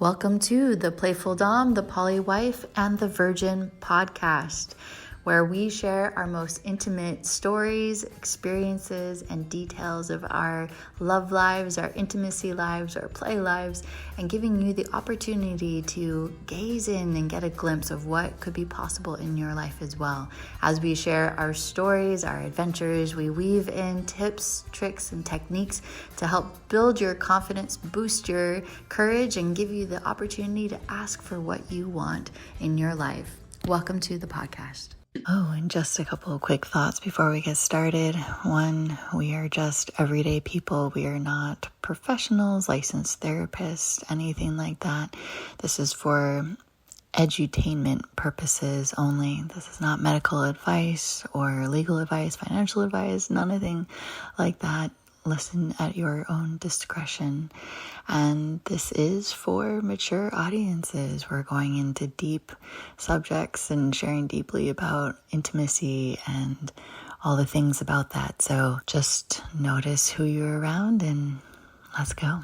Welcome to the Playful Domme, the Poly Wife, and the Virgin podcast, where we share our most intimate stories, experiences, and details of our love lives, our intimacy lives, our play lives, and giving you the opportunity to gaze in and get a glimpse of what could be possible in your life as well. As we share our stories, our adventures, we weave in tips, tricks, and techniques to help build your confidence, boost your courage, and give you the opportunity to ask for what you want in your life. Welcome to the podcast. Oh, and just a couple of quick thoughts before we get started. One, we are just everyday people. We are not professionals, licensed therapists, anything like that. This is for edutainment purposes only. This is not medical advice or legal advice, financial advice, nothing like that. Listen at your own discretion. And this is for mature audiences. We're going into deep subjects and sharing deeply about intimacy and all the things about that. So just notice who you're around and let's go.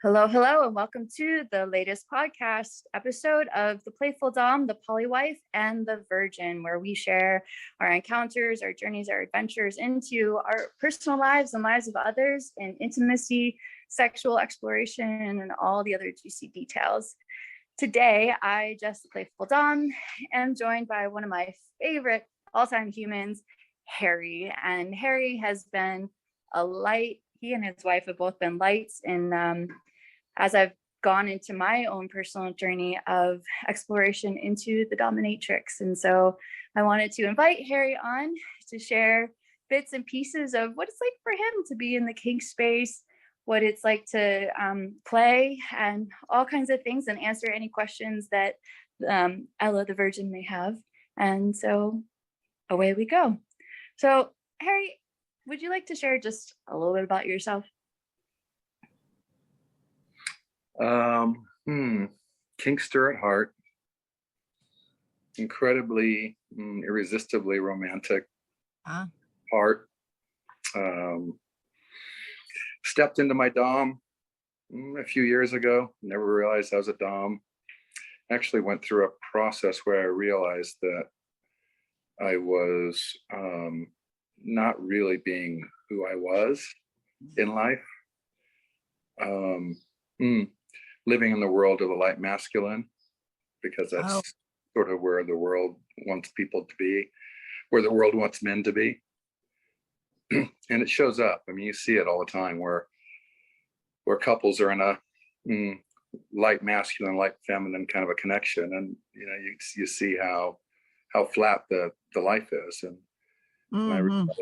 Hello, and welcome to the latest podcast episode of the Playful Domme, the Poly Wife, and the Virgin, where we share our encounters, our journeys, our adventures into our personal lives and lives of others in intimacy, sexual exploration, and all the other juicy details. Today, I, Jess, the Playful Domme, am joined by one of my favorite all-time humans, Harry. And Harry has been a light. He and his wife have both been lights in as I've gone into my own personal journey of exploration into the dominatrix. And so I wanted to invite Harry on to share bits and pieces of what it's like for him to be in the kink space, what it's like to play, and all kinds of things, and answer any questions that Ella the Virgin may have. And so away we go. So Harry, would you like to share just a little bit about yourself? Kinkster at heart, incredibly, irresistibly romantic heart. Stepped into my dom a few years ago. Never realized I was a dom. Actually went through a process where I realized that I was not really being who I was in life. Living in the world of the light masculine, because that's sort of where the world wants people to be, where the world wants men to be. And it shows up. I mean, you see it all the time where couples are in a light masculine, light feminine kind of a connection, and you see how flat the life is. And I realized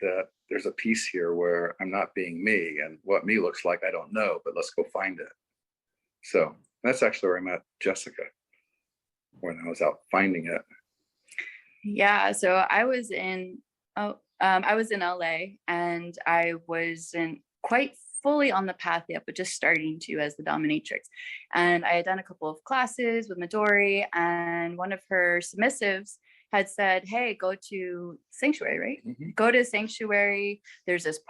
that there's a piece here where I'm not being me, and what me looks like I don't know, but let's go find it. So that's actually where I met Jessica, when I was out finding it. Yeah, so I was in LA, and I wasn't quite fully on the path yet, but just starting to as the dominatrix. And I had done a couple of classes with Midori, and one of her submissives had said, hey, go to Sanctuary, right? Mm-hmm. Go to Sanctuary. There's this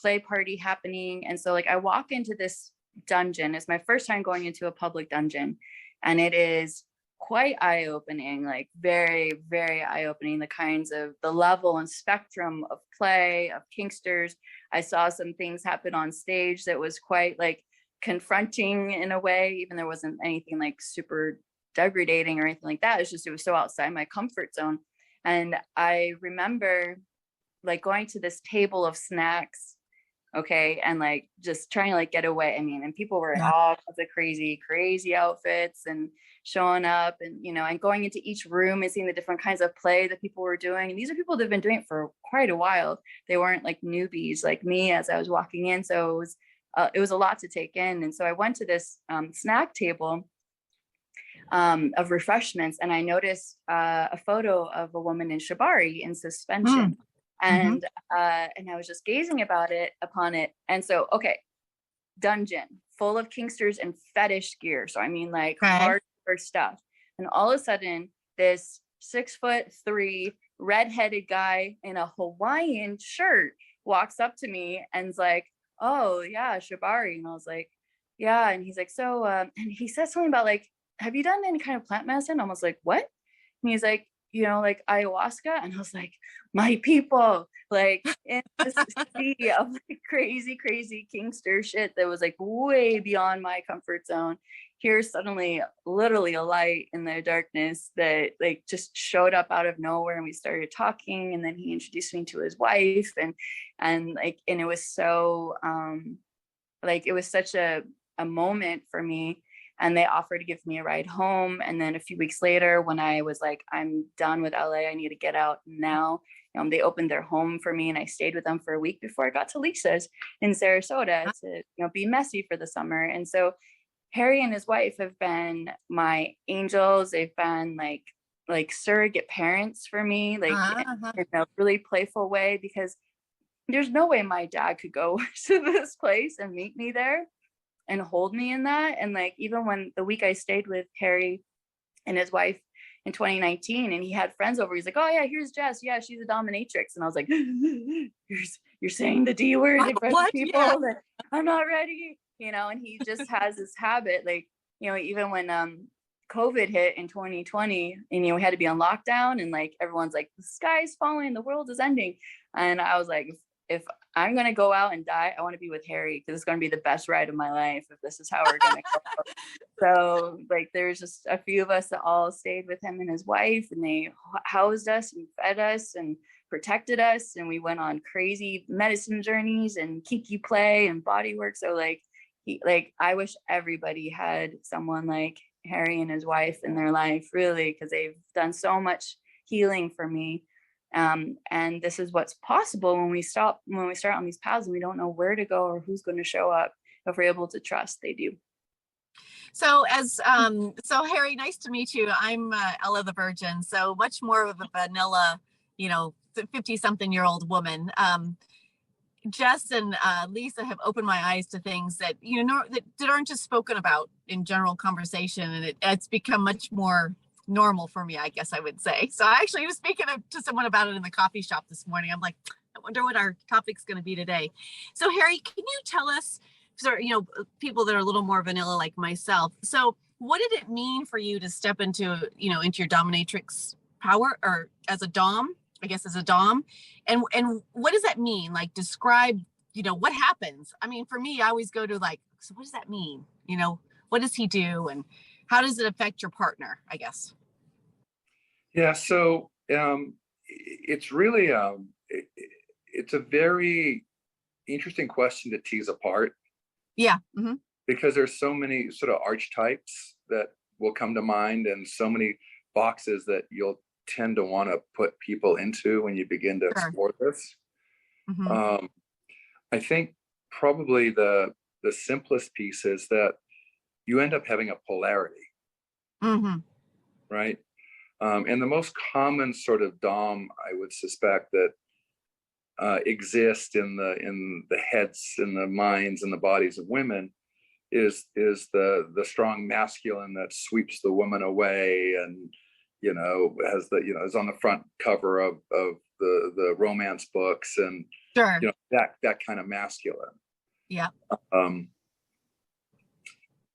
play party happening. And so I walk into this dungeon. It's my first time going into a public dungeon, and it is quite eye-opening, very, very eye-opening, the level and spectrum of play, of kinksters. I saw some things happen on stage that was quite confronting in a way, even there wasn't anything super degrading or anything like that. It was so outside my comfort zone. And I remember going to this table of snacks, and just trying to get away. I mean, and people were in all kinds of crazy outfits and showing up, and and going into each room and seeing the different kinds of play that people were doing. And these are people that have been doing it for quite a while. They weren't newbies like me as I was walking in. So it was a lot to take in. And so I went to this snack table of refreshments, and I noticed a photo of a woman in shibari in suspension. And and I was just gazing upon it. And so, dungeon full of kinksters and fetish gear. So I mean hardcore stuff. And all of a sudden, this 6'3" redheaded guy in a Hawaiian shirt walks up to me and's like, oh yeah, shibari. And I was like, yeah. And he's like, so, and he said something about like, have you done any kind of plant medicine? I was like, what? And he's like, you know, like ayahuasca. And I was like, my people, like in this sea of like crazy Kingster shit that was like way beyond my comfort zone. Here's suddenly literally a light in the darkness that like just showed up out of nowhere, and we started talking, and then he introduced me to his wife, and like, and it was so like it was such a moment for me. And they offered to give me a ride home. And then a few weeks later, when I was like, I'm done with LA, I need to get out now, they opened their home for me, and I stayed with them for a week before I got to Lisa's in Sarasota to be messy for the summer. And so Harry and his wife have been my angels. They've been like surrogate parents for me, like in a really playful way, because there's no way my dad could go to this place and meet me there and hold me in that. And like, even when the week I stayed with Harry and his wife in 2019, and he had friends over, he's like, oh yeah, here's Jess. Yeah, she's a dominatrix. And I was like, you're saying the D word in front of people? Yeah. That I'm not ready, and he just has this habit, like, even when COVID hit in 2020, and we had to be on lockdown, and like everyone's like, the sky's falling, the world is ending. And I was like, if I'm going to go out and die, I want to be with Harry, because it's going to be the best ride of my life if this is how we're going to go. So like, there's just a few of us that all stayed with him and his wife, and they housed us and fed us and protected us. And we went on crazy medicine journeys and kinky play and body work. So like, I wish everybody had someone like Harry and his wife in their life, really, because they've done so much healing for me. And this is what's possible when we start on these paths and we don't know where to go or who's going to show up. If we're able to trust, they do. So so Harry, nice to meet you. I'm Ella the Virgin, so much more of a vanilla, 50-something-year-old woman. Jess and Lisa have opened my eyes to things that that aren't just spoken about in general conversation, and it's become much more normal for me, I guess I would say. So I actually was speaking to someone about it in the coffee shop this morning. I'm like, I wonder what our topic's going to be today. So Harry, can you tell us, people that are a little more vanilla like myself, so what did it mean for you to step into your dominatrix power, or as a dom, and what does that mean? Like, describe what happens. I mean, for me, I always go to like, so what does that mean? What does he do, and how does it affect your partner, I guess? Yeah, so it's really it's a very interesting question to tease apart. Yeah. Mm-hmm. Because there's so many sort of archetypes that will come to mind, and so many boxes that you'll tend to want to put people into when you begin to explore this. Mm-hmm. I think probably the simplest piece is that you end up having a polarity. Mm-hmm. Right? And the most common sort of dom, I would suspect, that exist in the heads and the minds and the bodies of women is the strong masculine that sweeps the woman away, and has is on the front cover of the romance books, and that kind of masculine. Yeah.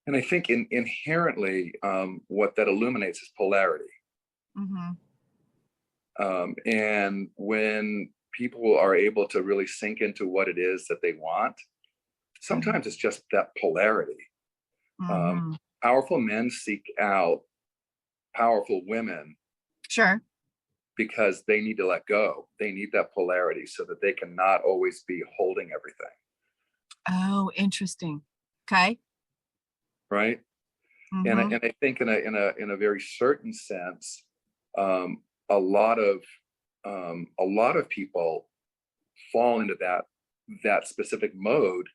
And I think inherently, what that illuminates is polarity. Mm-hmm. And when people are able to really sink into what it is that they want, sometimes it's just that polarity. Mm-hmm. Powerful men seek out powerful women. Sure. Because they need to let go. They need that polarity so that they can not always be holding everything. Oh, interesting. Okay. Right. Mm-hmm. And I think in a very certain sense, a lot of people fall into that specific mode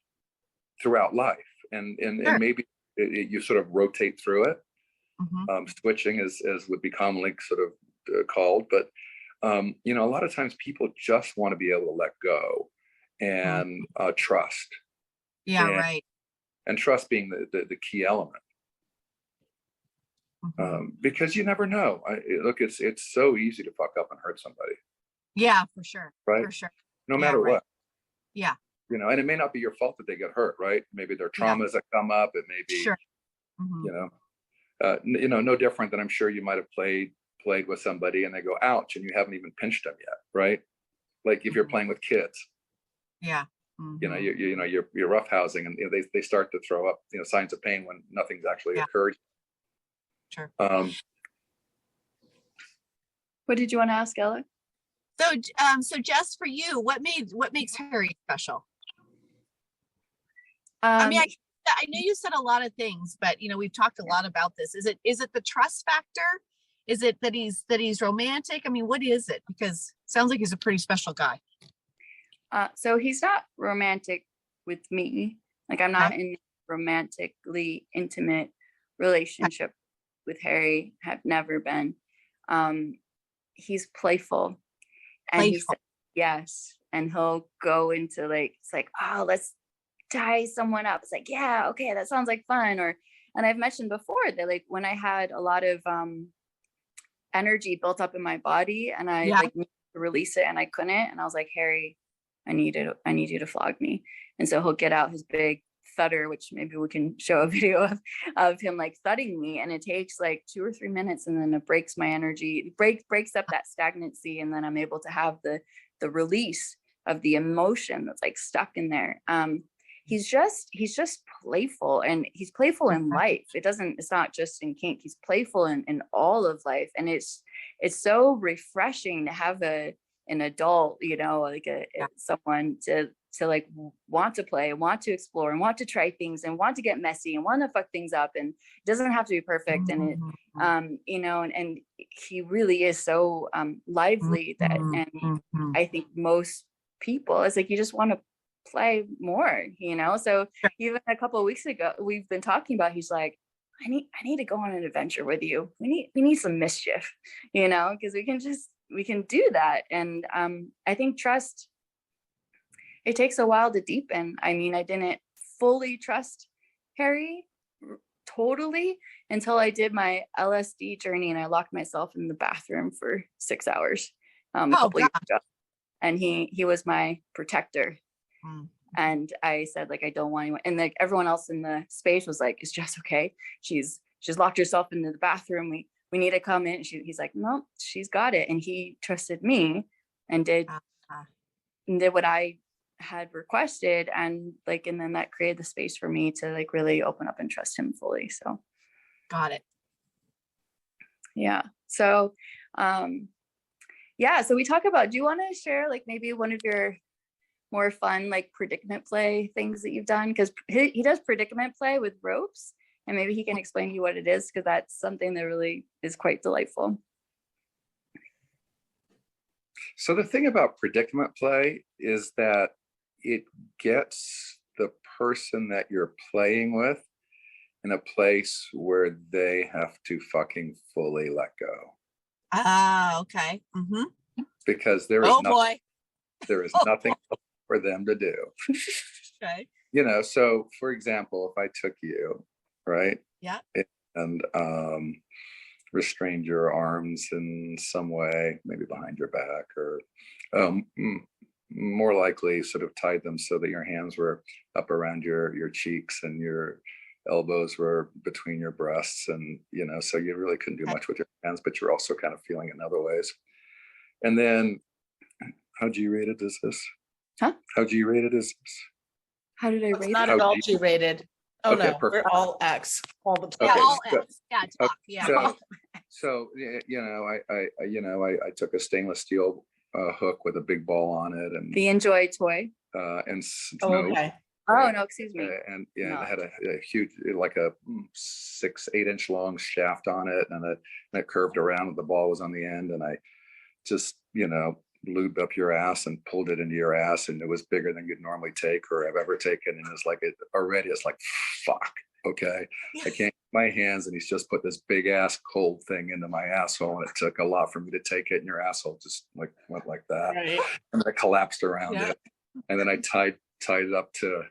throughout life, and maybe you sort of rotate through it. Mm-hmm. Switching as would be commonly sort of called, but a lot of times people just want to be able to let go and trust. Yeah, right. And trust being the key element. Mm-hmm. Because you never know. Look, it's so easy to fuck up and hurt somebody. Yeah, for sure. Right. For sure. No matter what. Yeah. you know, and it may not be your fault that they get hurt, right? Maybe their traumas that come up. It may be, Sure. Mm-hmm. you know, no different than I'm sure you might have played with somebody and they go, ouch, and you haven't even pinched them yet, right? Like if you're playing with kids. Yeah. Mm-hmm. You know, you're roughhousing, and you know, they start to throw up, you know, signs of pain when nothing's actually occurred. Sure. What did you want to ask, Ella? So Jess, for you, what makes Harry special? I mean, I know you said a lot of things, but you know, we've talked a lot about this. Is it the trust factor? Is it that he's romantic? I mean, what is it? Because it sounds like he's a pretty special guy. So he's not romantic with me. Like I'm not in a romantically intimate relationship with Harry. Have never been. He's playful. And he said yes. And he'll go into like, it's like, oh, let's tie someone up. It's like, yeah, okay, that sounds like fun. And I've mentioned before that like when I had a lot of energy built up in my body and I like needed to release it and I couldn't. And I was like, Harry, I need you to flog me. And so he'll get out his big thudder, which maybe we can show a video of him like thudding me. And it takes like 2 or 3 minutes and then it breaks my energy, breaks up that stagnancy. And then I'm able to have the release of the emotion that's like stuck in there. He's just playful, and he's playful in life. It's not just in kink. He's playful in all of life. And it's so refreshing to have an adult, you know, like someone to like want to play, want to explore, and want to try things, and want to get messy, and want to fuck things up, and it doesn't have to be perfect. And it, you know, and he really is so lively that, and I think most people, it's like you just want to play more, you know. So even a couple of weeks ago, we've been talking about, he's like, I need to go on an adventure with you. We need some mischief, you know, because we can do that. And I think trust, it takes a while to deepen. I mean, I didn't fully trust Harry totally until I did my LSD journey and I locked myself in the bathroom for 6 hours a couple years ago. And he was my protector. And I said, like, I don't want anyone. And like everyone else in the space was like, is Jess okay? She's locked herself into the bathroom. We need to come in. He's like, no, she's got it. And he trusted me and did what I had requested. And like, and then that created the space for me to like really open up and trust him fully. So. Got it. Yeah. So, so we talk about, do you want to share like maybe one of your more fun, like predicament play things that you've done? Because he does predicament play with ropes, and maybe he can explain to you what it is, because that's something that really is quite delightful. So the thing about predicament play is that it gets the person that you're playing with in a place where they have to fucking fully let go. Okay. Mm-hmm. Because there is nothing else for them to do. Okay. You know, so for example, if I took you, right? Yeah. And restrained your arms in some way, maybe behind your back, or more likely sort of tied them so that your hands were up around your cheeks and your elbows were between your breasts, and you know, so you really couldn't do much with your hands, but you're also kind of feeling it in other ways. And then, how G-rated is this? Huh? How G-rated is this? How did I rate it? Not at all G-rated. Oh okay, no, perfect. We're all X all the time. Okay, all X. Yeah, talk. Yeah. So you know, I took a stainless steel hook with a big ball on it, and the Enjoy toy. Okay. Oh no, excuse me. And yeah, it had a huge, like a 6-8 inch long shaft on it, and it curved around, and the ball was on the end, and I just, you know, lubed up your ass and pulled it into your ass, and it was bigger than you'd normally take or have ever taken, and it's like it's like fuck. Okay, I can't use my hands, and he's just put this big ass cold thing into my asshole, and it took a lot for me to take it, and your asshole just like went like that, right. And then I collapsed around it, and then I tied it up to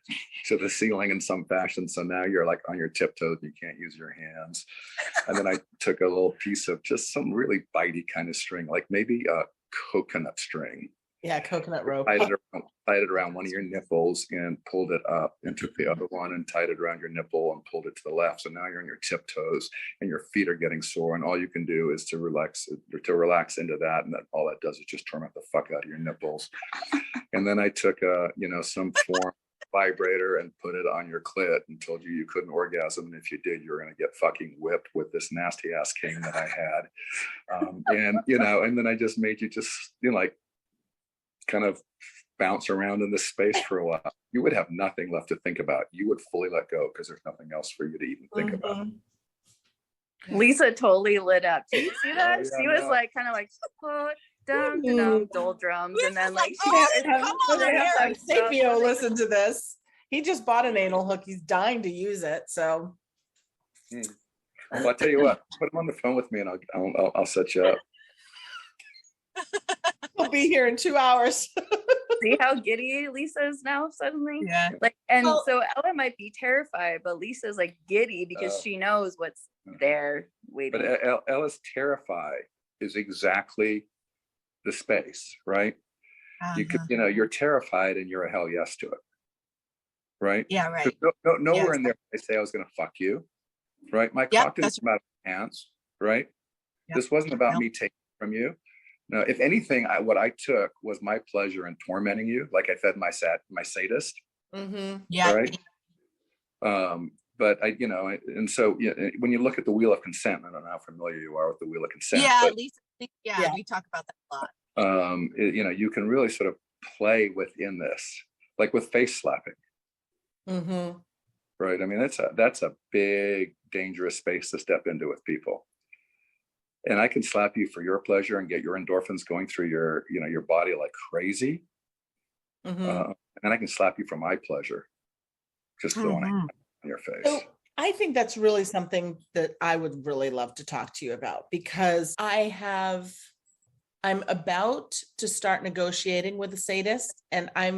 the ceiling in some fashion, so now you're like on your tiptoes, you can't use your hands. And then I took a little piece of just some really bitey kind of string, like maybe a coconut string, Yeah, coconut rope. Tied it around one of your nipples and pulled it up, and took the other one and tied it around your nipple and pulled it to the left. So now you're on your tiptoes and your feet are getting sore, and all you can do is to relax into that, and all that does is just torment the fuck out of your nipples. And then I took some form vibrator and put it on your clit and told you couldn't orgasm, and if you did, you were going to get fucking whipped with this nasty ass king that I had. And then I just made you just kind of bounce around in this space for a while. You would have nothing left to think about. You would fully let go because there's nothing else for you to even think about. Lisa totally lit up. Did you see that? She was kind of oh, dum dum doldrums, and then Sapio, listen to this. He just bought an anal hook. He's dying to use it. So, well, I'll tell you what. Put him on the phone with me, and I'll set you up. He'll be here in 2 hours. See how giddy Lisa is now suddenly? Yeah. So Ella might be terrified, but Lisa's giddy because she knows what's there waiting. But Ella's terrified is exactly the space, right? You could, you're terrified and you're a hell yes to it, right? Yeah, right. Nowhere in there I say I was going to fuck you, right? My cock didn't come out of my pants, right? Yep. This wasn't about me taking from you. No, if anything, what I took was my pleasure in tormenting you, like I fed my sadist. Mm-hmm. Yeah. Right. But and so when you look at the wheel of consent, I don't know how familiar you are with the wheel of consent. Yeah, but, Lisa. Yeah, we talk about that a lot. You can really sort of play within this, like with face slapping. Mm-hmm. Right. I mean, that's a big, dangerous space to step into with people. And I can slap you for your pleasure and get your endorphins going through your body like crazy. Mm-hmm. And I can slap you for my pleasure, just throwing it on your face. So I think that's really something that I would really love to talk to you about, because I'm about to start negotiating with a sadist, and I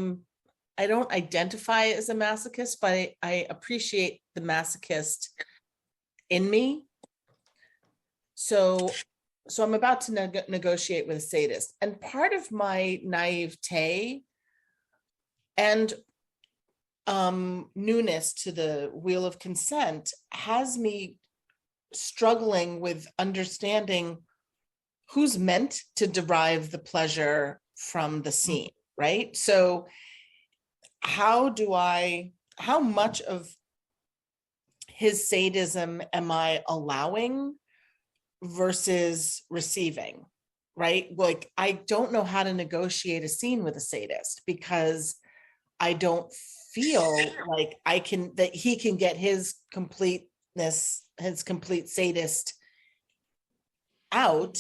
don't identify as a masochist, but I appreciate the masochist in me. So I'm about to negotiate with a sadist, and part of my naivete and newness to the wheel of consent has me struggling with understanding who's meant to derive the pleasure from the scene, right? So how much of his sadism am I allowing versus receiving, right? Like, I don't know how to negotiate a scene with a sadist, because I don't feel like that he can get his complete sadist out,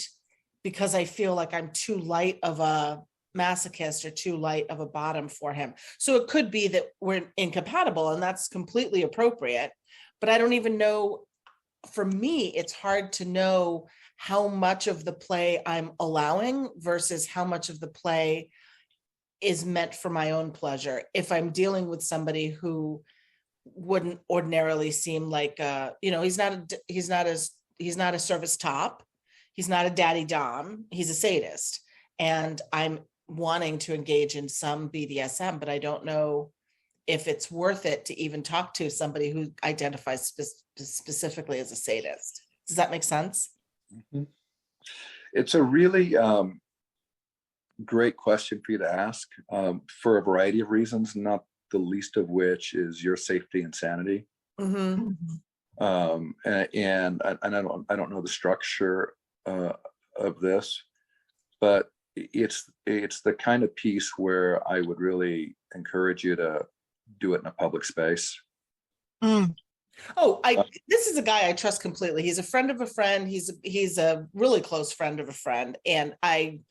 because I feel like I'm too light of a masochist or too light of a bottom for him. So it could be that we're incompatible, and that's completely appropriate, but I don't even know. For me, it's hard to know how much of the play I'm allowing versus how much of the play is meant for my own pleasure. If I'm dealing with somebody who wouldn't ordinarily seem like he's not a service top, he's not a daddy dom, he's a sadist, and I'm wanting to engage in some BDSM, but I don't know if it's worth it to even talk to somebody who identifies specifically as a sadist. Does that make sense? Mm-hmm. It's a really great question for you to ask, for a variety of reasons, not the least of which is your safety and sanity. Mm-hmm. And I don't know the structure of this, but it's the kind of piece where I would really encourage you to do it in a public space. This is a guy I trust completely. He's a friend of a friend. He's a really close friend of a friend. And I'm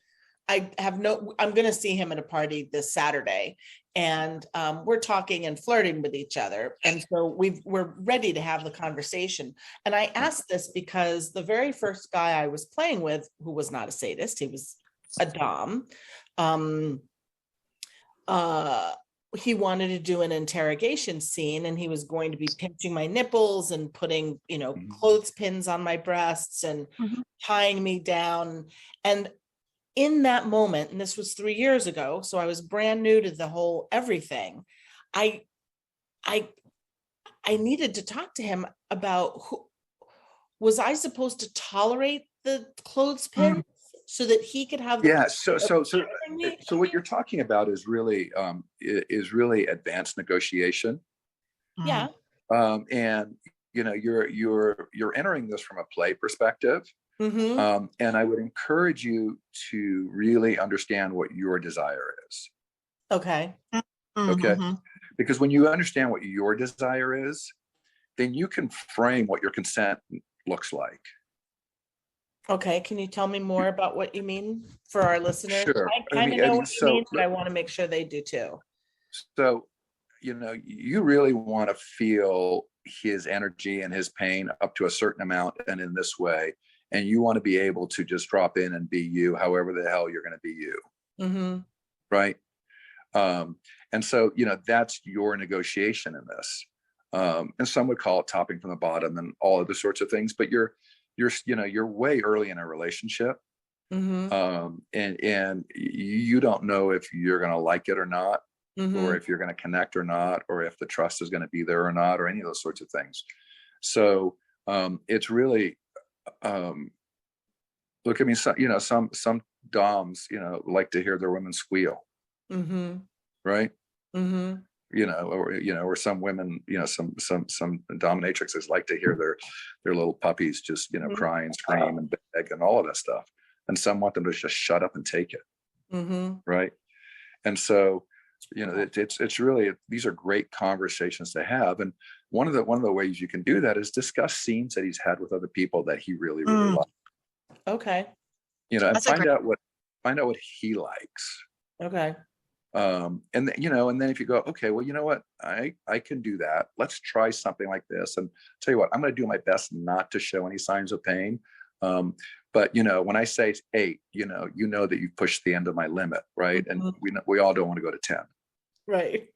going to see him at a party this Saturday, and we're talking and flirting with each other. And so we're ready to have the conversation. And I asked this because the very first guy I was playing with, who was not a sadist, he was a dom, he wanted to do an interrogation scene, and he was going to be pinching my nipples and putting, clothespins on my breasts and tying me down. And in that moment, and this was 3 years ago, so I was brand new to the whole everything. I needed to talk to him about was I supposed to tolerate the clothespin so that he could have the so what you're talking about is really advanced negotiation. Yeah. And you're entering this from a play perspective. And I would encourage you to really understand what your desire is. Okay. Okay. Because when you understand what your desire is, then you can frame what your consent looks like. Okay. Can you tell me more about what you mean for our listeners? Sure. I kind of know what you mean, but I want to make sure they do too. So, you really want to feel his energy and his pain up to a certain amount and in this way. And you want to be able to just drop in and be you, however the hell you're going to be you. Right. And so, that's your negotiation in this. And some would call it topping from the bottom and all other sorts of things, but you're way early in a relationship. And you don't know if you're going to like it or not, or if you're going to connect or not, or if the trust is going to be there or not, or any of those sorts of things. So, it's really, look, I mean, some doms, like to hear their women squeal, right? Or some women, some dominatrixes like to hear their little puppies just, cry and scream and beg and all of that stuff. And some want them to just shut up and take it. Right. And so, it's really, these are great conversations to have. And one of the ways you can do that is discuss scenes that he's had with other people that he really, really likes. Okay. And find out what he likes. Okay. And then if you go, okay, well, you know what, I can do that. Let's try something like this. And tell you what, I'm going to do my best not to show any signs of pain. But when I say 8, that you've pushed the end of my limit, right? And we all don't want to go to 10. Right.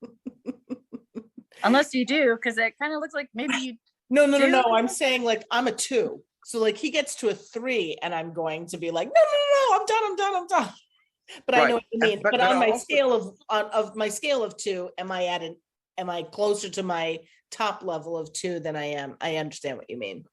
Unless you do, because it kind of looks like maybe you. No. I'm saying like I'm a 2. So like he gets to a 3 and I'm going to be like, no, I'm done. But right. I know what you mean. But on my scale of my scale of 2, am I closer to my top level of 2 than I am? I understand what you mean.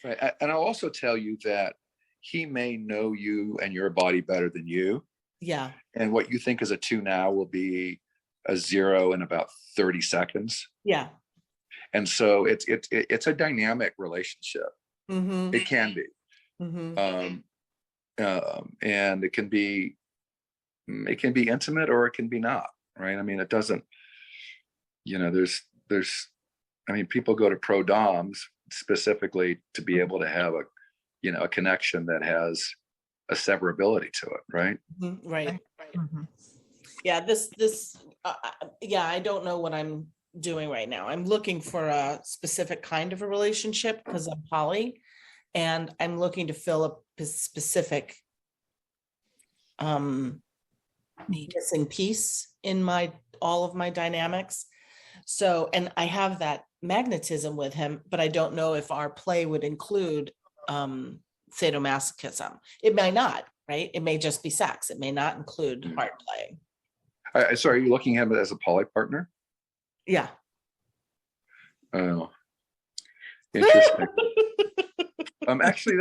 Right. And I'll also tell you that he may know you and your body better than you. Yeah. And what you think is a 2 now will be a 0 in about 30 seconds. Yeah. And so it's a dynamic relationship. It can be. And it can be intimate or it can be not, right? I mean, it doesn't, people go to pro doms specifically to be able to have a connection that has a severability to it, right? Right. Yeah, I don't know what I'm doing right now. I'm looking for a specific kind of a relationship because I'm poly, and I'm looking to fill a specific missing piece in all of my dynamics. So, and I have that magnetism with him, but I don't know if our play would include sadomasochism. It may not, right? It may just be sex. It may not include hard play. So are you looking at him as a poly partner? Yeah. Oh, interesting. Actually,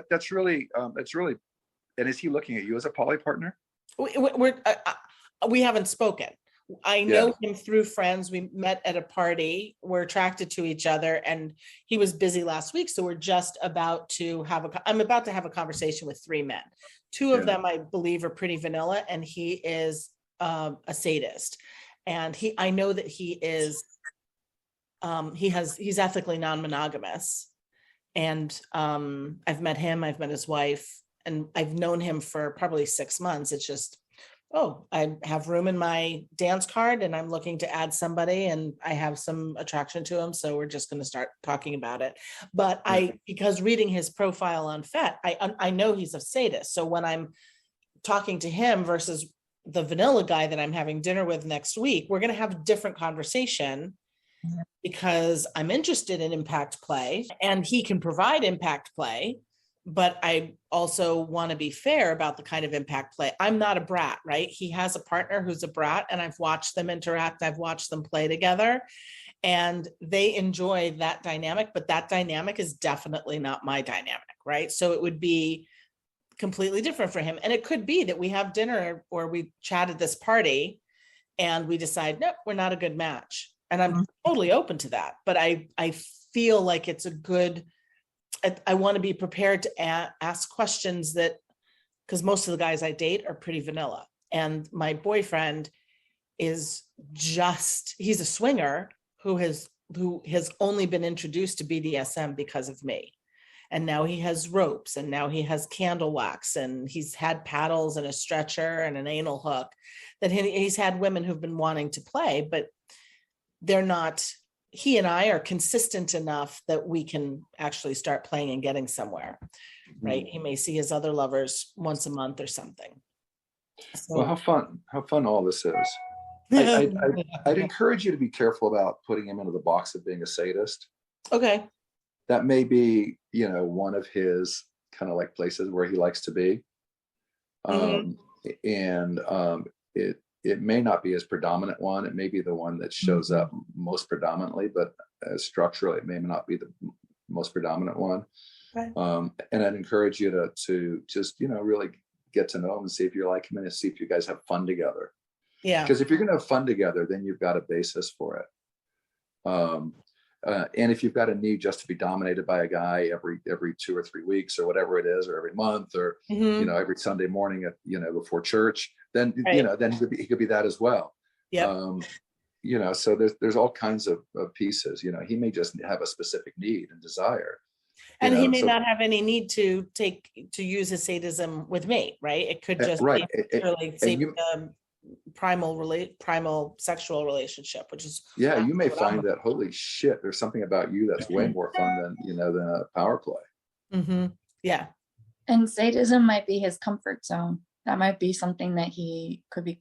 that's really, and is he looking at you as a poly partner? We haven't spoken. I know him through friends. We met at a party. We're attracted to each other, and he was busy last week. So we're just about to I'm about to have a conversation with 3 men. 2 of them, I believe, are pretty vanilla, and he is a sadist. And I know that he is, he's ethically non-monogamous. And I've met him, I've met his wife, and I've known him for probably 6 months. It's just, I have room in my dance card and I'm looking to add somebody and I have some attraction to him. So we're just going to start talking about it. But because reading his profile on FET, I know he's a sadist. So when I'm talking to him versus the vanilla guy that I'm having dinner with next week, we're going to have a different conversation because I'm interested in impact play and he can provide impact play. but I also want to be fair about the kind of impact play. I'm not a brat, right? He has a partner who's a brat, and I've watched them interact. I've watched them play together, and they enjoy that dynamic, but that dynamic is definitely not my dynamic, right? So it would be completely different for him. And it could be that we have dinner or we chat at this party and we decide, nope, we're not a good match. And I'm totally open to that. But I feel like it's a good, I want to be prepared to ask questions that, because most of the guys I date are pretty vanilla. And my boyfriend is he's a swinger who has only been introduced to BDSM because of me. And now he has ropes, and now he has candle wax, and he's had paddles and a stretcher and an anal hook that he's had women who've been wanting to play, but they're not, he and I are consistent enough that we can actually start playing and getting somewhere, right? He may see his other lovers once a month or something. So, well, how fun all this is. I'd encourage you to be careful about putting him into the box of being a sadist. Okay. That may be, one of his kind of like places where he likes to be. And it may not be his predominant one. It may be the one that shows up most predominantly, but structurally, it may not be the most predominant one. Right. And I'd encourage you to just, really get to know him and see if you like him and see if you guys have fun together. Yeah. Because if you're going to have fun together, then you've got a basis for it. And if you've got a need just to be dominated by a guy every 2 or 3 weeks or whatever it is, or every month, or every Sunday morning at before church, then then he could be that as well. Yeah. So there's all kinds of pieces. He may just have a specific need and desire, and he may not have any need to use his sadism with me, right? It could just right. be really primal sexual relationship, which is you may find that, holy shit, there's something about you that's way more fun than a power play. Yeah. And sadism might be his comfort zone. That might be something that he could be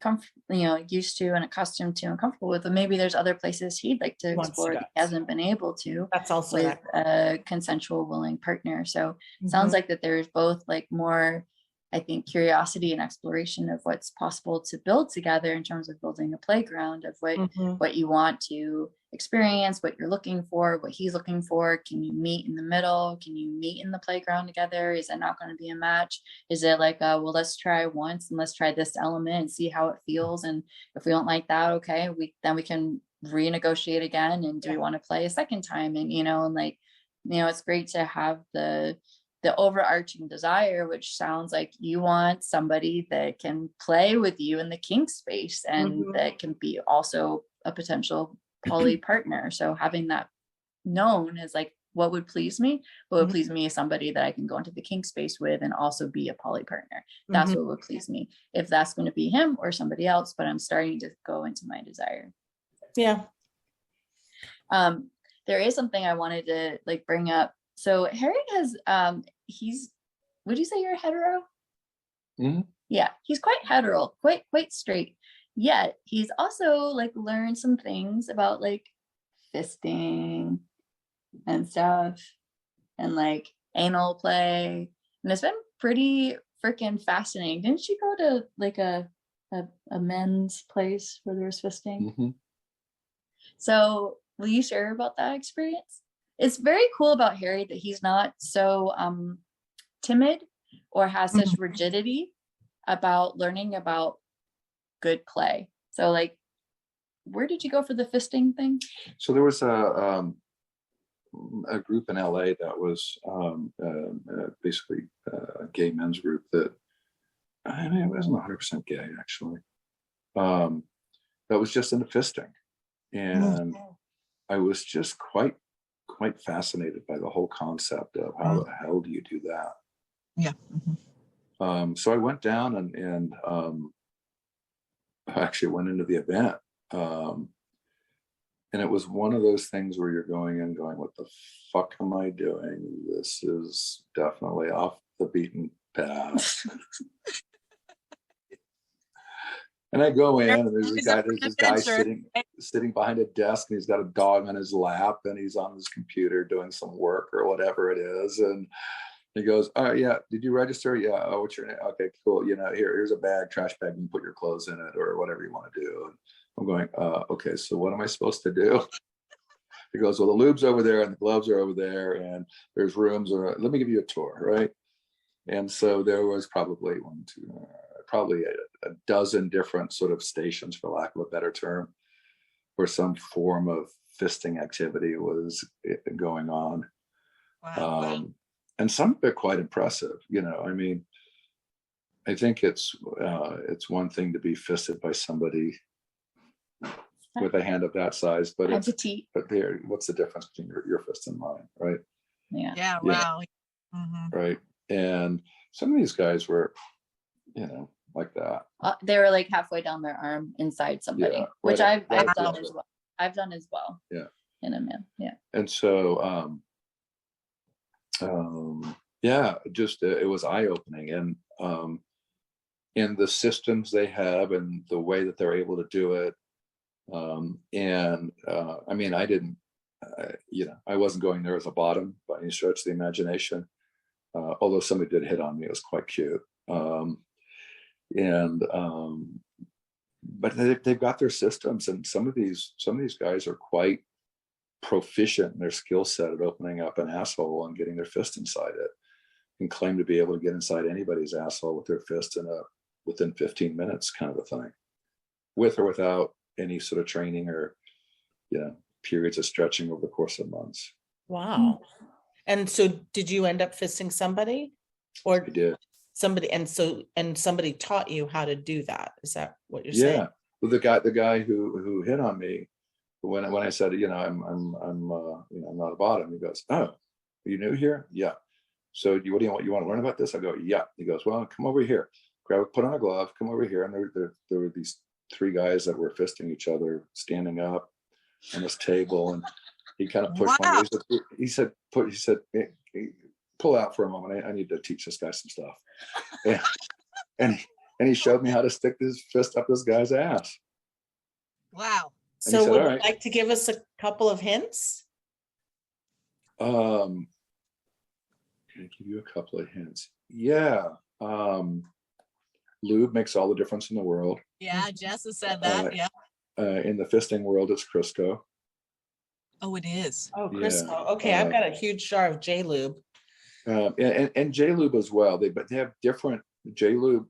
used to and accustomed to and comfortable with. But maybe there's other places he'd like to explore that he hasn't been able to. That's also with a consensual, willing partner. So it sounds like that there's both like more, I think, curiosity and exploration of what's possible to build together in terms of building a playground of what you want to experience, what you're looking for, what he's looking for. Can you meet in the middle? Can you meet in the playground together? Is it not going to be a match? Is it like, well, let's try once and let's try this element and see how it feels. And if we don't like that, okay, then we can renegotiate again. And do we want to play a second time? And, it's great to have the overarching desire, which sounds like you want somebody that can play with you in the kink space and that can be also a potential poly partner. So having that known is like, what would please me? What would please me is somebody that I can go into the kink space with and also be a poly partner. That's what would please me. If that's going to be him or somebody else, but I'm starting to go into my desire. Yeah. There is something I wanted to bring up. So Harry has, would you say you're hetero? Yeah, he's quite hetero, quite straight. Yet he's also learned some things about fisting and stuff and anal play. And it's been pretty freaking fascinating. Didn't you go to a men's place where there's fisting? So will you share about that experience? It's very cool about Harry that he's not so timid or has such rigidity about learning about good play. So where did you go for the fisting thing? So there was a group in LA that was basically a gay men's group that, it wasn't 100% gay actually. That was just into fisting. And I was just quite fascinated by the whole concept of how the hell do you do that? Yeah. So I went down and I actually went into the event. And it was one of those things where you're going in going, what the fuck am I doing? This is definitely off the beaten path. And I go in and there's this guy sitting behind a desk and he's got a dog on his lap and he's on his computer doing some work or whatever it is. And He goes, "Oh yeah, did you register? Yeah. Oh, what's your name? Okay, cool. Here's a bag, trash bag. You can put your clothes in it or whatever you want to do." And I'm going, okay, so what am I supposed to do? He goes, "Well, the lube's over there and the gloves are over there and there's rooms. Or let me give you a tour, right?" And so there was probably probably a dozen different sort of stations, for lack of a better term, where some form of fisting activity was going on. Wow. And some of it quite impressive. I mean, I think it's one thing to be fisted by somebody with a hand of that size, but what's the difference between your fist and mine, right? Yeah. Wow. Right. And some of these guys were, like that. They were like halfway down their arm inside somebody, which I've done as well. I've done as well. Yeah. In a man. Yeah. And so, just it was eye-opening, and in the systems they have and the way that they're able to do it. I mean, I didn't, I wasn't going there as a bottom by any stretch of the imagination. Although somebody did hit on me, it was quite cute. But they've got their systems, and some of these guys are quite proficient in their skill set at opening up an asshole and getting their fist inside it, and claim to be able to get inside anybody's asshole with their fist within 15 minutes, kind of a thing, with or without any sort of training or periods of stretching over the course of months. Wow. And so did you end up fisting somebody, or I did? Somebody, and somebody taught you how to do that? Is that what you're saying? Yeah. Well, the guy who hit on me, when I said, I'm not a bottom, he goes, "Oh, are you new here?" "Yeah." "So what do you want? You want to learn about this?" I go, "Yeah." He goes, "Well, come over here. Put on a glove, come over here." And there were these three guys that were fisting each other, standing up on this table, and he kind of pushed Wow. one. He said, "Hey, pull out for a moment. I need to teach this guy some stuff." And he showed me how to stick his fist up this guy's ass. Wow. And So said, would "All you right." like to give us a couple of hints? Can I give you a couple of hints? Yeah. Lube makes all the difference in the world. Yeah, Jess has said that. Yeah. In the fisting world, it's Crisco. Oh, it is. Oh, Crisco. Yeah. Okay, I've got a huge jar of J-Lube. And J-Lube as well. But they have different. J-Lube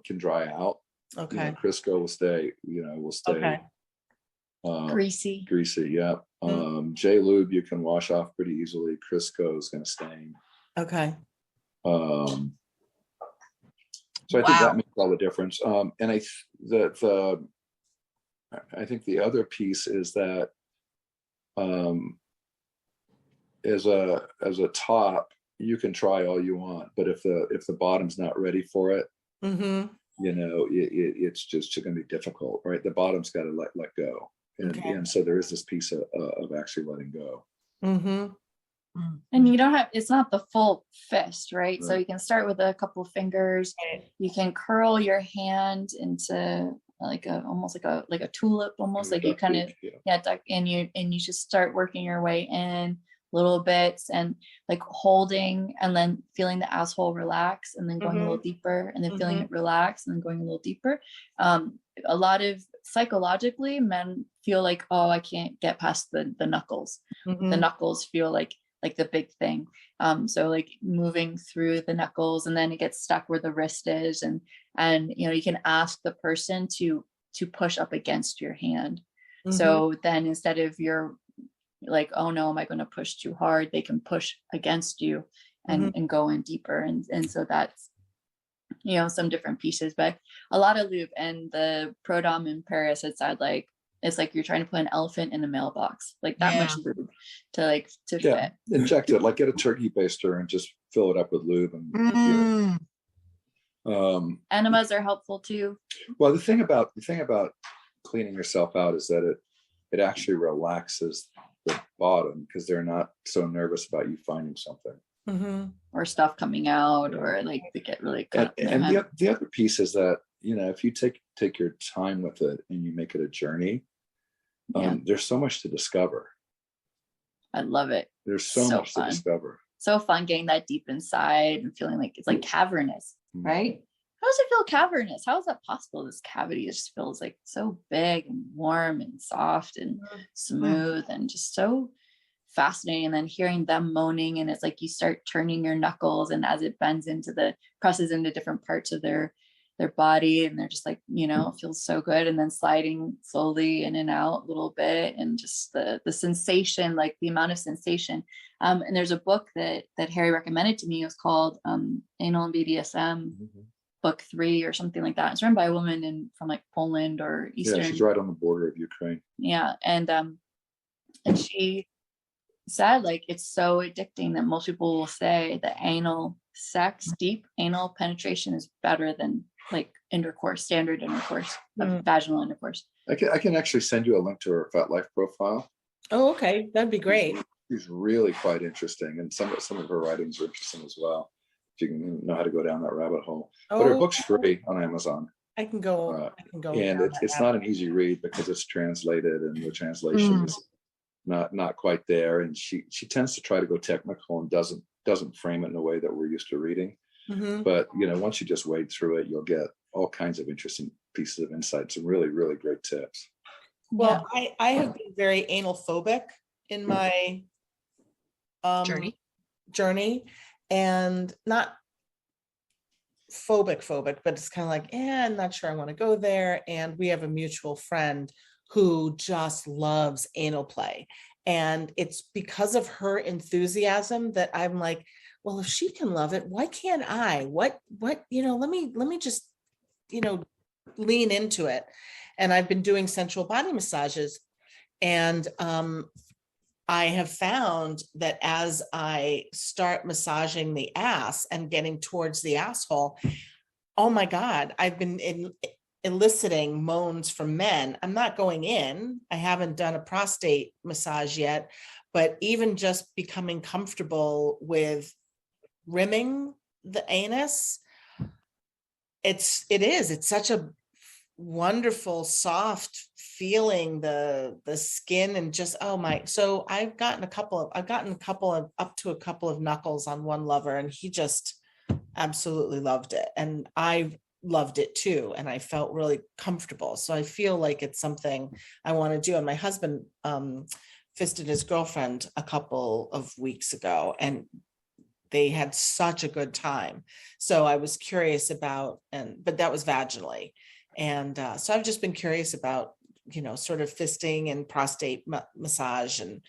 can dry out. Okay. Crisco will stay. Okay. Greasy. Yeah. J-Lube you can wash off pretty easily. Crisco is going to stain. Okay. So I think that makes all the difference. And I think the other piece is that as a top, you can try all you want, but if the bottom's not ready for it, it's just going to be difficult, right? The bottom's got to let go, and so there is this piece of actually letting go. And you don't have, it's not the full fist, right? So you can start with a couple of fingers. You can curl your hand into almost like a tulip, almost like you kind of duck, and you just start working your way in little bits and like holding and then feeling the asshole relax and then going a little deeper and then feeling it relax and then going a little deeper. A lot of psychologically, men feel like, oh, I can't get past the knuckles. The knuckles feel like the big thing. So like moving through the knuckles, and then it gets stuck where the wrist is, and you can ask the person to push up against your hand. So then instead of you're like, oh no, am I going to push too hard, they can push against you and go in deeper. And so that's some different pieces, but a lot of lube. And the Pro Dom in Paris, it's like you're trying to put an elephant in a mailbox, like that much lube to fit. Inject it, like get a turkey baster and just fill it up with lube. And enemas are helpful too. Well, the thing about cleaning yourself out is that it actually relaxes the bottom, because they're not so nervous about you finding something or stuff coming out, or like they get really good. And the other piece is that if you take your time with it and you make it a journey, there's so much to discover. I love it. There's so much to discover. so fun getting that deep inside and feeling like it's like cavernous, right? How does it feel cavernous? How is that possible? This cavity just feels like so big and warm and soft and smooth and just so fascinating. And then hearing them moaning, and it's like you start turning your knuckles, and as it bends presses into different parts of their body, and they're just like, you know, it feels so good. And then sliding slowly in and out a little bit, and just the sensation, like the amount of sensation. And there's a book that Harry recommended to me. It was called Anal and BDSM. Book 3 or something like that. It's written by a woman from like Poland or Eastern. Yeah, she's right on the border of Ukraine. Yeah, and she said like it's so addicting that most people will say that anal sex, deep anal penetration, is better than like standard intercourse, vaginal intercourse. I can actually send you a link to her Fat Life profile. Oh, okay, that'd be great. She's really quite interesting, and some of her writings are interesting as well. If you can know how to go down that rabbit hole. But her book's free on Amazon. I can go. And it's not an easy read because it's translated, and the translation is not quite there. And she tends to try to go technical and doesn't frame it in a way that we're used to reading. But you know, once you just wade through it, you'll get all kinds of interesting pieces of insights and really, really great tips. Well, I have been very anal phobic in my journey. And not phobic, but it's kind of like, I'm not sure I want to go there. And we have a mutual friend who just loves anal play. And it's because of her enthusiasm that I'm like, well, if she can love it, why can't I? What, you know, let me just, you know, lean into it. And I've been doing sensual body massages, and I have found that as I start massaging the ass and getting towards the asshole, oh my God, I've been eliciting moans from men. I'm not going in. I haven't done a prostate massage yet, but even just becoming comfortable with rimming the anus, it's such a wonderful, soft feeling, the skin, and just, so I've gotten a couple of up to a couple of knuckles on one lover, and he just absolutely loved it, and I loved it too, and I felt really comfortable. So I feel like it's something I want to do. And my husband fisted his girlfriend a couple of weeks ago, and they had such a good time. So I was curious about, but that was vaginally. And so I've just been curious about, you know, sort of fisting and prostate massage and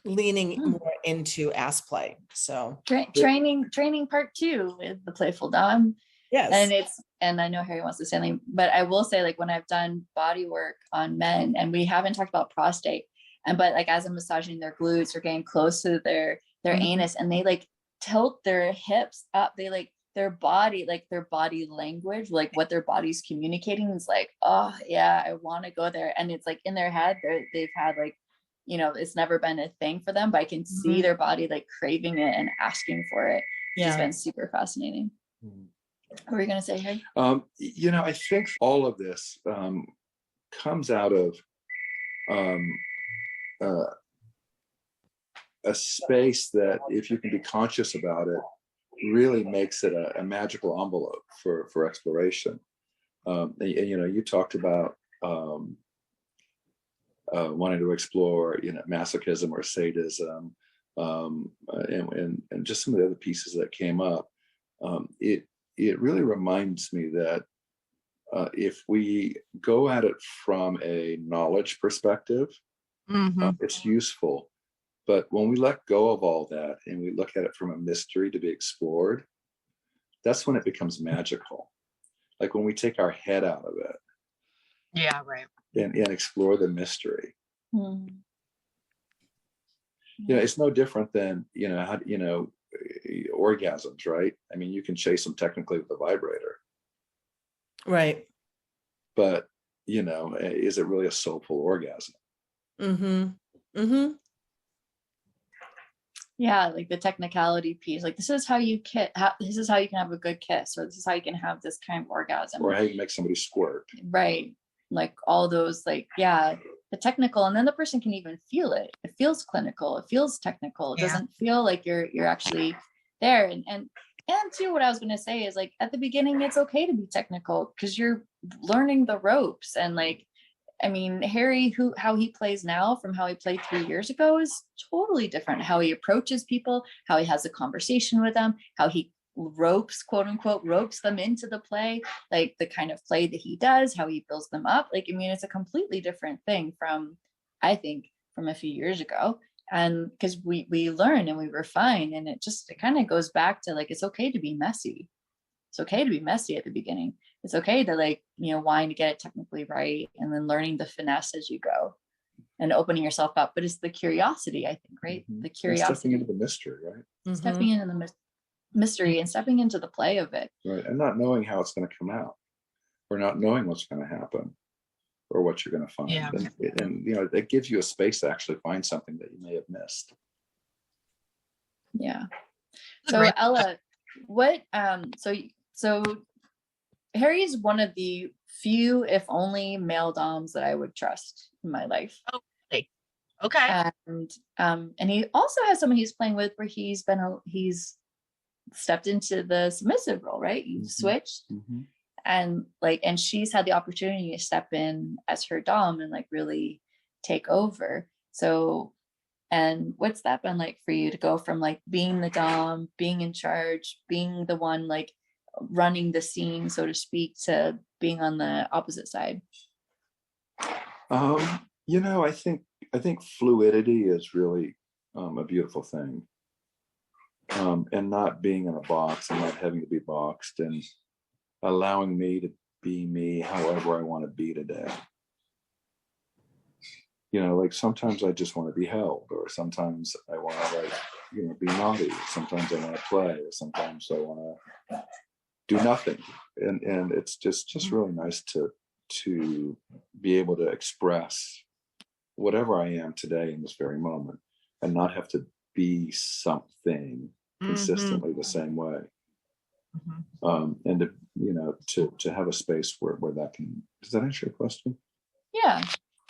leaning more into ass play. So training part 2 with the Playful Domme. Yes. And I know Harry wants to say something, but I will say, like, when I've done body work on men, and we haven't talked about prostate, but like as I'm massaging their glutes or getting close to their anus, and they like tilt their hips up, they like their body language, like what their body's communicating is like, oh yeah, I want to go there. And it's like in their head, they've had like, you know, it's never been a thing for them, but I can see their body like craving it and asking for it. Which has been super fascinating. What were you going to say, Harry? You know, I think all of this comes out of a space that, if you can be conscious about it, really makes it a magical envelope for exploration. You know, you talked about wanting to explore, you know, masochism or sadism, and just some of the other pieces that came up. It really reminds me that if we go at it from a knowledge perspective, it's useful. But when we let go of all that and we look at it from a mystery to be explored, that's when it becomes magical. Like when we take our head out of it. Yeah, right. And explore the mystery. You know, it's no different than, you know, how, you know, orgasms, right? I mean, you can chase them technically with a vibrator. Right. But, you know, is it really a soulful orgasm? Yeah, like the technicality piece, like this is how you this is how you can have a good kiss, or this is how you can have this kind of orgasm, or how you make somebody squirt, right? Like all those, like, yeah, the technical, and then the person can even feel it. It feels clinical, it feels technical. It doesn't feel like you're actually there. And too, what I was going to say is, like, at the beginning, it's okay to be technical because you're learning the ropes. And like, I mean, Harry, how he plays now from how he played 3 years ago is totally different. How he approaches people, how he has a conversation with them, how he quote unquote ropes them into the play, like the kind of play that he does, how he builds them up. Like, I mean, it's a completely different thing from, I think, from a few years ago. And because we learn and we refine, and it kind of goes back to, like, it's okay to be messy. It's okay to be messy at the beginning. It's okay to, like, wanting to get it technically right, and then learning the finesse as you go and opening yourself up. But it's the curiosity, I think, right? The curiosity. And stepping into the mystery, right? Stepping into the mystery and stepping into the play of it. Right. And not knowing how it's going to come out, or not knowing what's going to happen, or what you're going to find. Yeah. And it gives you a space to actually find something that you may have missed. Yeah. So Ella, what so Harry is one of the few, if only, male doms that I would trust in my life. Okay. And he also has someone he's playing with where he's stepped into the submissive role, right? You switched. And she's had the opportunity to step in as her dom and, like, really take over. So, and what's that been like for you to go from, like, being the dom, being in charge, being the one, like, running the scene, so to speak, to being on the opposite side? I think fluidity is really a beautiful thing. And not being in a box and not having to be boxed, and allowing me to be me however I want to be today. Like, sometimes I just want to be held, or sometimes I want to, like, be naughty. Sometimes I want to play, or sometimes I want to do nothing. And it's just really nice to be able to express whatever I am today in this very moment, and not have to be something consistently the same way. And to have a space where that can. Does that answer your question? Yeah,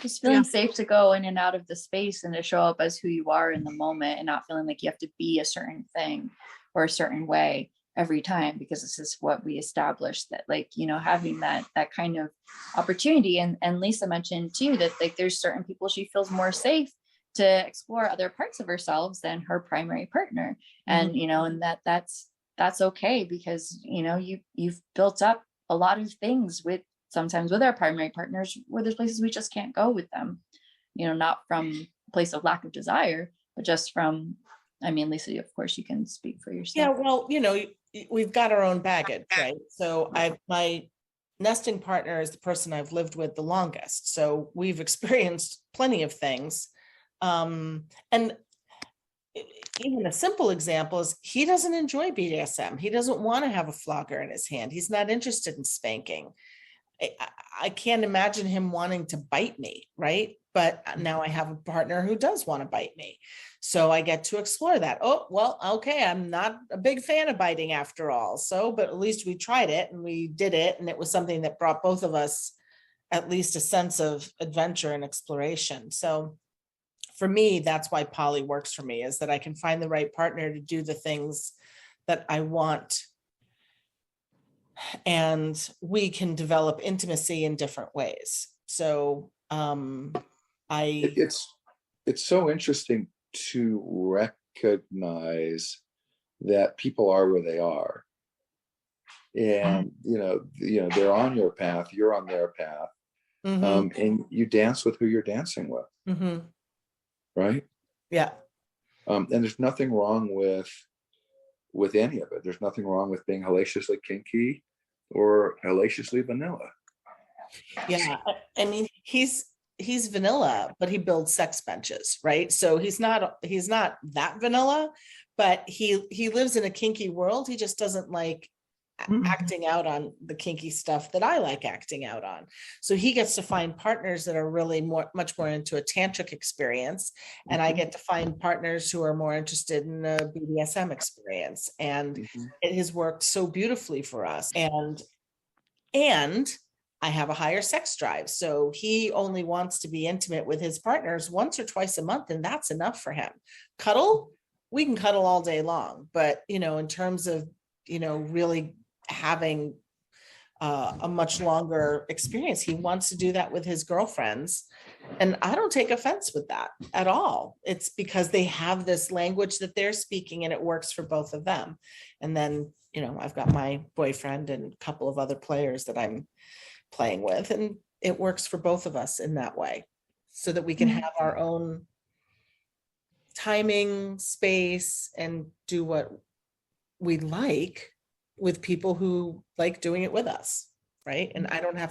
just feeling safe to go in and out of the space, and to show up as who you are in the moment, and not feeling like you have to be a certain thing or a certain way every time, because this is what we established, that, like, having that kind of opportunity. And Lisa mentioned too that, like, there's certain people she feels more safe to explore other parts of herself than her primary partner. And and that's okay, because you've built up a lot of things sometimes with our primary partners, where there's places we just can't go with them, not from a place of lack of desire, but just from, I mean, Lisa, of course you can speak for yourself. Yeah, well, we've got our own baggage, right? So my nesting partner is the person I've lived with the longest, so we've experienced plenty of things. And even a simple example is, he doesn't enjoy BDSM. He doesn't want to have a flogger in his hand. He's not interested in spanking. I can't imagine him wanting to bite me, right? But now I have a partner who does want to bite me. So I get to explore that. Oh, well, okay, I'm not a big fan of biting after all. So, but at least we tried it and we did it. And it was something that brought both of us at least a sense of adventure and exploration. So for me, that's why poly works for me, is that I can find the right partner to do the things that I want. And we can develop intimacy in different ways. So it's so interesting to recognize that people are where they are, and they're on your path, you're on their path, and you dance with who you're dancing with, right? Yeah. And there's nothing wrong with any of it. There's nothing wrong with being hellaciously kinky or hellaciously vanilla. Yeah, I mean, he's vanilla, but he builds sex benches, right? So he's not that vanilla, but he lives in a kinky world. He just doesn't like acting out on the kinky stuff that I like acting out on. So he gets to find partners that are really much more into a tantric experience, and I get to find partners who are more interested in a BDSM experience. And it has worked so beautifully for us. And I have a higher sex drive. So he only wants to be intimate with his partners once or twice a month, and that's enough for him. Cuddle, we can cuddle all day long, but, in terms of, really having a much longer experience, he wants to do that with his girlfriends. And I don't take offense with that at all. It's because they have this language that they're speaking and it works for both of them. And then, I've got my boyfriend and a couple of other players that I'm playing with, and it works for both of us in that way, so that we can have our own timing, space, and do what we like with people who like doing it with us. Right. And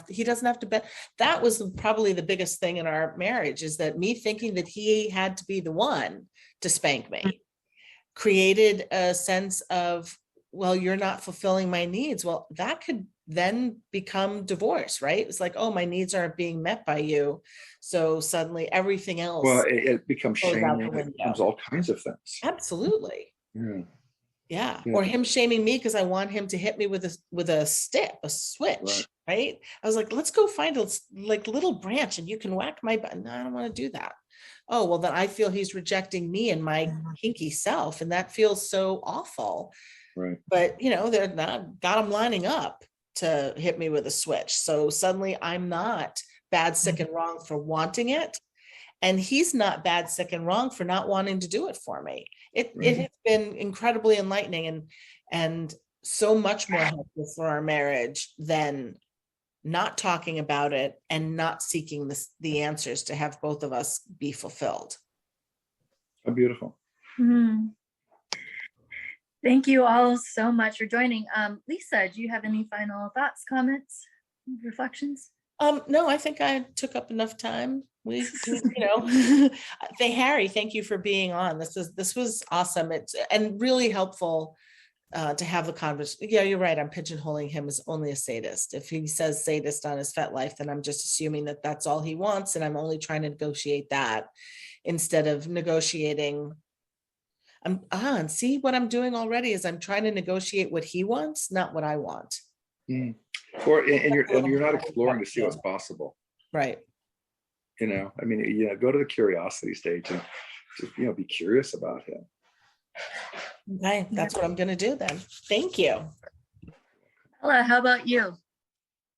he doesn't have to bet. That was probably the biggest thing in our marriage, is that me thinking that he had to be the one to spank me created a sense of, well, you're not fulfilling my needs. Well, that could then become divorce, right? It's like, oh, my needs aren't being met by you. So suddenly everything else. Well, it becomes goes out shaming. the It window. becomes all kinds of things. Absolutely. Yeah. Yeah. Yeah. Or him shaming me because I want him to hit me with a stick, a switch. Right. I was like, let's go find a little branch and you can whack my butt. No, I don't want to do that. Oh, well, then I feel he's rejecting me and my kinky self. And that feels so awful. Right. But, they're not got them lining up to hit me with a switch. So suddenly I'm not bad, sick, and wrong for wanting it. And he's not bad, sick, and wrong for not wanting to do it for me. It has been incredibly enlightening and so much more helpful for our marriage than not talking about it and not seeking the answers to have both of us be fulfilled. How beautiful. Mm-hmm. Thank you all so much for joining. Lisa, do you have any final thoughts, comments, reflections? No, I think I took up enough time. We Harry, thank you for being on. This was awesome. It's and really helpful to have the conversation. Yeah, you're right. I'm pigeonholing him as only a sadist. If he says sadist on his FetLife, then I'm just assuming that that's all he wants, and I'm only trying to negotiate that instead of negotiating. And see what I'm doing already is I'm trying to negotiate what he wants, not what I want. Mm. And you're not exploring to see what's possible. Right. Go to the curiosity stage and just, be curious about him. Okay, that's what I'm going to do then. Thank you. Ella, how about you?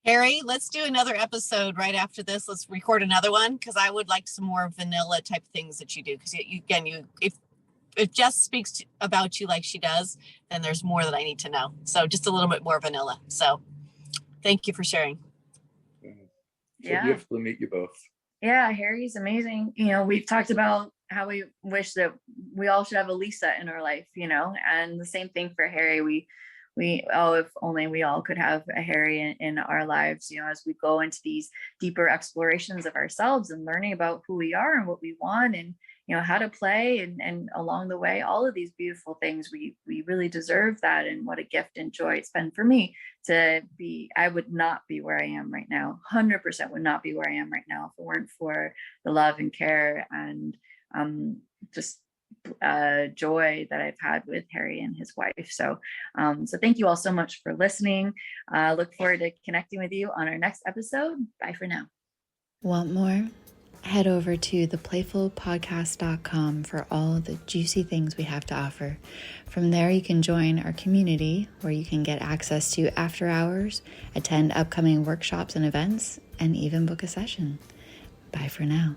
Harry, let's do another episode right after this. Let's record another one, because I would like some more vanilla type things that you do. Because if Jess speaks about you like she does, then there's more that I need to know. So just a little bit more vanilla. So thank you for sharing. So beautiful to meet you both. Yeah, Harry's amazing. We've talked about how we wish that we all should have a Lisa in our life, and the same thing for Harry. If only we all could have a Harry in our lives, as we go into these deeper explorations of ourselves and learning about who we are and what we want and, how to play and along the way, all of these beautiful things, we really deserve that. And what a gift and joy it's been for me to be. I would not be where I am right now. 100% would not be where I am right now if it weren't for the love and care and just joy that I've had with Harry and his wife. So thank you all so much for listening. Look forward to connecting with you on our next episode. Bye for now. Want more? Head over to theplayfulpodcast.com for all the juicy things we have to offer. From there, you can join our community where you can get access to after hours, attend upcoming workshops and events, and even book a session. Bye for now.